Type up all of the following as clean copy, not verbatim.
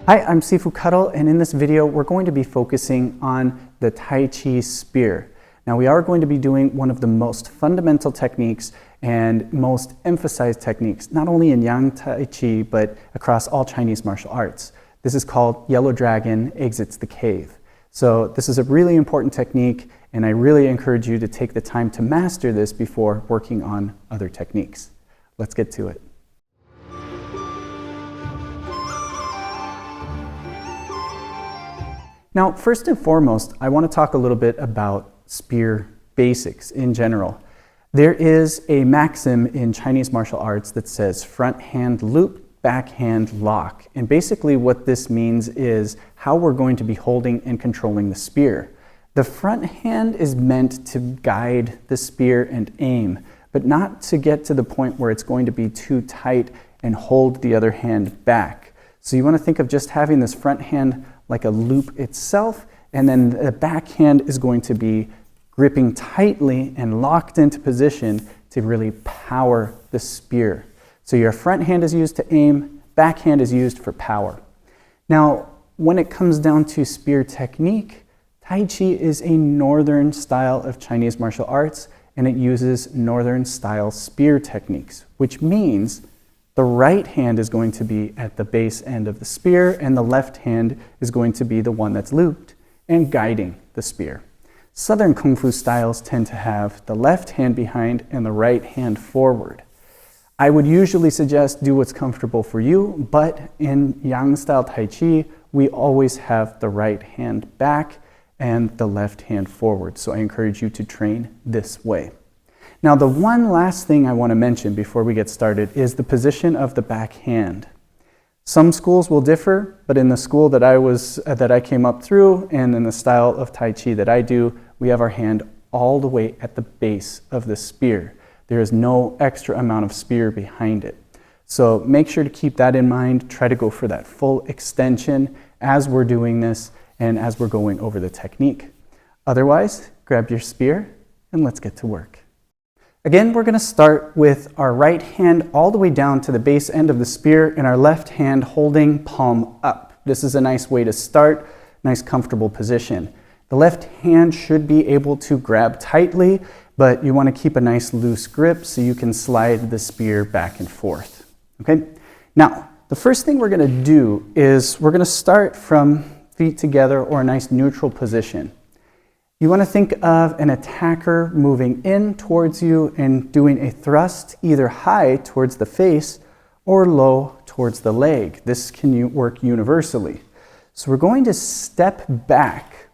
Hi, I'm Sifu Kuttel, and in this video we're going to be focusing on the Tai Chi spear. Now we are going to be doing one of the most fundamental techniques and most emphasized techniques, not only in Yang Tai Chi, but across all Chinese martial arts. This is called Yellow Dragon Exits the Cave. So this is a really important technique, and I really encourage you to take the time to master this before working on other techniques. Let's get to it. Now, first and foremost, I want to talk a little bit about spear basics in general. There is a maxim in Chinese martial arts that says front hand loop, back hand lock. And basically what this means is how we're going to be holding and controlling the spear. The front hand is meant to guide the spear and aim, but not to get to the point where it's going to be too tight and hold the other hand back. So you want to think of just having this front hand like a loop itself, and then the back hand is going to be gripping tightly and locked into position to really power the spear. So your front hand is used to aim, back hand is used for power. Now, when it comes down to spear technique, Tai Chi is a northern style of Chinese martial arts, and it uses northern style spear techniques, which means the right hand is going to be at the base end of the spear, and the left hand is going to be the one that's looped and guiding the spear. Southern Kung Fu styles tend to have the left hand behind and the right hand forward. I would usually suggest do what's comfortable for you, but in Yang style Tai Chi, we always have the right hand back and the left hand forward. So I encourage you to train this way. Now, the one last thing I want to mention before we get started is the position of the back hand. Some schools will differ, but in the school that I came up through and in the style of Tai Chi that I do, we have our hand all the way at the base of the spear. There is no extra amount of spear behind it. So make sure to keep that in mind. Try to go for that full extension as we're doing this and as we're going over the technique. Otherwise, grab your spear and let's get to work. Again, we're going to start with our right hand all the way down to the base end of the spear and our left hand holding palm up. This is a nice way to start, nice comfortable position. The left hand should be able to grab tightly, but you want to keep a nice loose grip so you can slide the spear back and forth. Okay? Now, the first thing we're going to do is we're going to start from feet together or a nice neutral position. You want to think of an attacker moving in towards you and doing a thrust either high towards the face or low towards the leg. This can work universally. So we're going to step back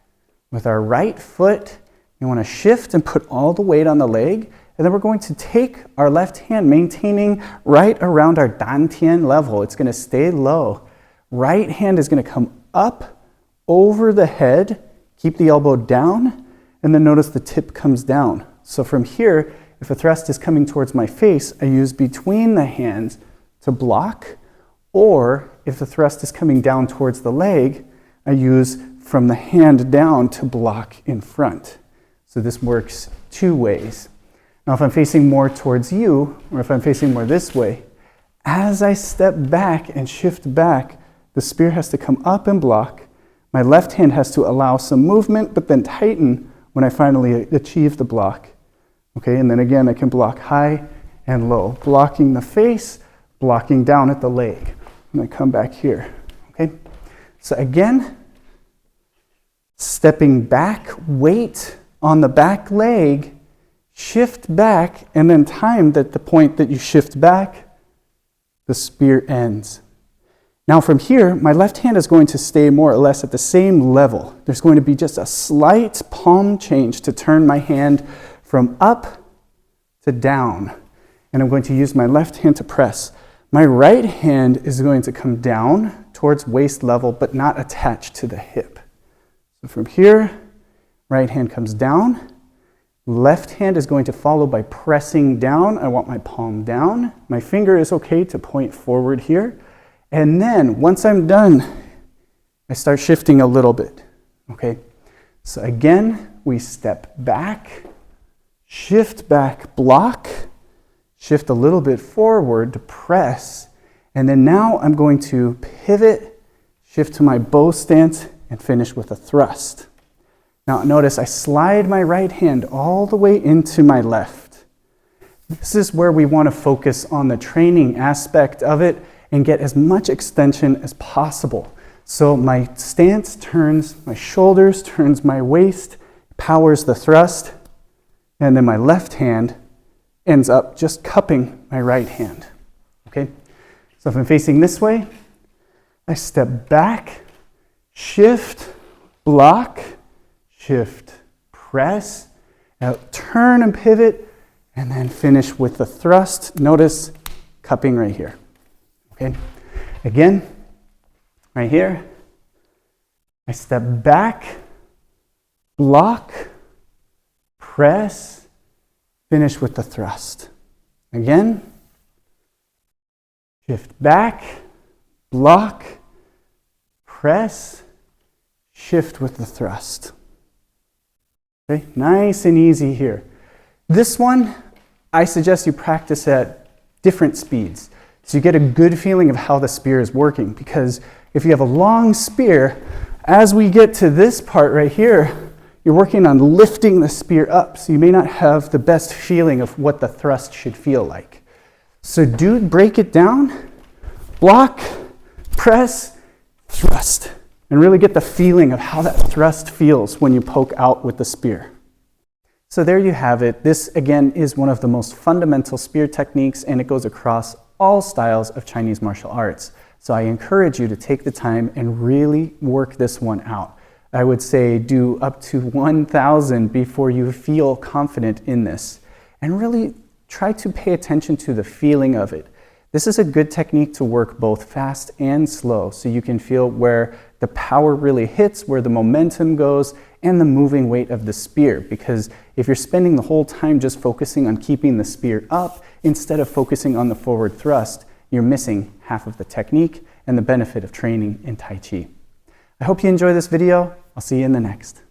with our right foot. You want to shift and put all the weight on the leg, and then we're going to take our left hand, maintaining right around our dantian level. It's going to stay low. Right hand is going to come up over the head. Keep the elbow down, and then notice the tip comes down. So from here, if a thrust is coming towards my face, I use between the hands to block, or if the thrust is coming down towards the leg, I use from the hand down to block in front. So this works two ways. Now if I'm facing more towards you, or if I'm facing more this way, as I step back and shift back, the spear has to come up and block. My left hand has to allow some movement, but then tighten when I finally achieve the block. Okay, and then again, I can block high and low, blocking the face, blocking down at the leg. And I come back here, okay? So again, stepping back, weight on the back leg, shift back, and then time that the point that you shift back, the spear ends. Now from here, my left hand is going to stay more or less at the same level. There's going to be just a slight palm change to turn my hand from up to down. And I'm going to use my left hand to press. My right hand is going to come down towards waist level, but not attached to the hip. So from here, right hand comes down. Left hand is going to follow by pressing down. I want my palm down. My finger is okay to point forward here. And then, once I'm done, I start shifting a little bit, okay? So again, we step back, shift back, block, shift a little bit forward to press, and then now I'm going to pivot, shift to my bow stance, and finish with a thrust. Now notice I slide my right hand all the way into my left. This is where we want to focus on the training aspect of it and get as much extension as possible. So my stance turns my shoulders, turns my waist, powers the thrust, and then my left hand ends up just cupping my right hand. Okay? So if I'm facing this way, I step back, shift, block, shift, press, now turn and pivot, and then finish with the thrust. Notice cupping right here. Okay? Again, right here, I step back, block, press, finish with the thrust. Again, shift back, block, press, shift with the thrust. Okay, nice and easy here. This one, I suggest you practice at different speeds so you get a good feeling of how the spear is working, because if you have a long spear, as we get to this part right here, you're working on lifting the spear up, so you may not have the best feeling of what the thrust should feel like. So break it down, block, press, thrust, and really get the feeling of how that thrust feels when you poke out with the spear. So there you have it. This, again, is one of the most fundamental spear techniques, and it goes across all styles of Chinese martial arts. So I encourage you to take the time and really work this one out. I would say do up to 1,000 before you feel confident in this, and really try to pay attention to the feeling of it. This is a good technique to work both fast and slow, so you can feel where the power really hits, where the momentum goes, and the moving weight of the spear. Because if you're spending the whole time just focusing on keeping the spear up instead of focusing on the forward thrust, you're missing half of the technique and the benefit of training in Tai Chi. I hope you enjoy this video. I'll see you in the next.